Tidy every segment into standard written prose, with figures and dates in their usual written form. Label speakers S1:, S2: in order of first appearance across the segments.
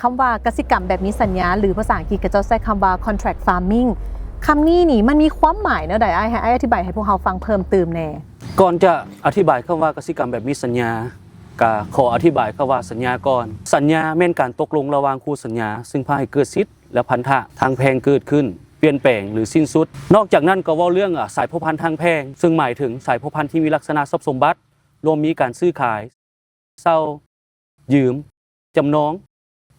S1: คำว่ากสิกรรมแบบมีสัญญาหรือภาษาอังกฤษก็จะใช้คำว่า contract farming คำนี้นี่มันมีความหมายเนาะใดให้อธิบายให้พวกเราฟังเพิ่มเติมแน่
S2: ก่อนจะอธิบายคำว่ากสิกรรมแบบมีสัญญาก็ขออธิบายคำว่าสัญญาก่อนสัญญาแม่นการตกลงระหว่างคู่สัญญาซึ่งพาให้เกิดสิทธิ์และพันธะทางแพ่งเกิดขึ้นเปลี่ยนแปลงหรือสิ้นสุดนอกจากนั้นก็เว้าเรื่องสายพันธุ์ทางแพ่งซึ่งหมายถึงสายพันธุ์ที่มีลักษณะทรัพย์สมบัติรวมมีการซื้อขายเช่ายืมจำนอง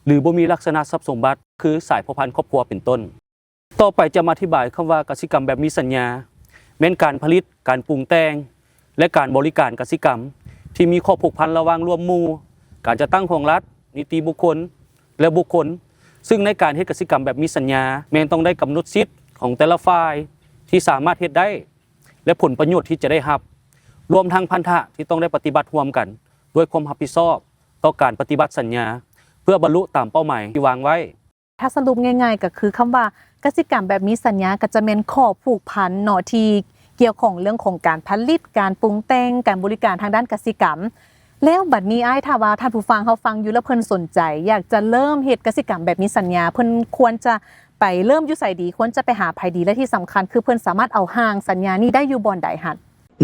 S2: หรือบ่มีลักษณะทรัพย์สมบัติคือสายพันธุ์ครอบครัวเป็นต้นต่อไปจะมาอธิบายคำว่ากสิกรรมแบบมีสัญญาแม้นการผลิตการปรุงแต่งและการบริการกสิกรรมที่มีข้อผูกพันระหว่างรวมหมู่การจัดตั้งของรัฐนิติบุคคลและบุคคลซึ่งในการเฮ็ดกสิกรรมแบบมีสัญญาแม้นต้องได้กำหนดสิทธิ์ของแต่ละฝ่ายที่สามารถเฮ็ดได้และผลประโยชน์ที่จะได้รับรวมทั้งพันธะที่ต้องได้ปฏิบัติร่วมกันด้วยความรับผิดชอบต่อการปฏิบัติสัญญาเพื่อบรรลุตามเป้าหมายที่วางไว้
S1: ถ้าสรุปง่ายๆก็คือคำว่ากสิกรรมแบบมีสัญญาก็จะเป็นข้อผูกพันเนาะที่เกี่ยวของเรื่องของการผลิตการปรุงแต่งการบริการทางด้านกสิกรรมแล้วบัดนี้ถ้าว่าท่านผู้ฟังเขาฟังอยู่แล้วเพิ่นสนใจอยากจะเริ่มเฮ็ดกสิกรรมแบบมีสัญญาเพิ่นควรจะไปเริ่มอยู่ไสดีควรจะไปหาไผดีและที่สำคัญคือเพิ่นสามารถเอาห้างสัญญานี้ได้อยู่บ่อนใดหั่น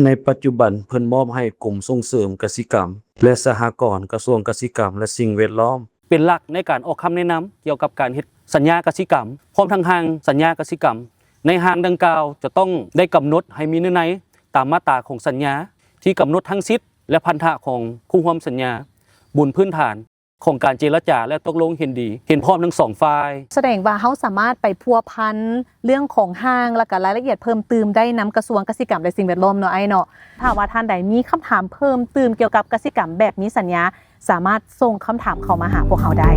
S2: ในปัจจุบันเพิ่นมอบให้กรมส่งเสริมกสิกรรมและสหกรณ์กระทรวงกสิกรรมและสิ่งแวดล้อมเป็นหลักในการออกคำแนะนำเกี่ยวกับการเฮ็ดสัญญากสิกรรมพร้อมทั้งห้างสัญญากสิกรรมในห้างดังกล่าวจะต้องได้กำหนดให้มีเนื้อในตามมาตราของสัญญาที่กำหนดทั้งสิทธิ์และพันธะของคู่ร่วมสัญญาบนพื้นฐานของการเจรจาและตกลงเห็นดีเห็นพร้อมทั้งสองฝ่าย
S1: แสดงว่าเขาสามารถไปพัวพันเรื่องของห้างและก็รายละเอียดเพิ่มเติมได้นำกระทรวงกสิกรรมและสิ่งแวดล้อมเนาะเนาะถ้าว่าท่านใดมีคำถามเพิ่มเติมเกี่ยวกับกสิกรรมแบบมีสัญญาสามารถส่งคำถามเข้ามาหาพวกเขาได้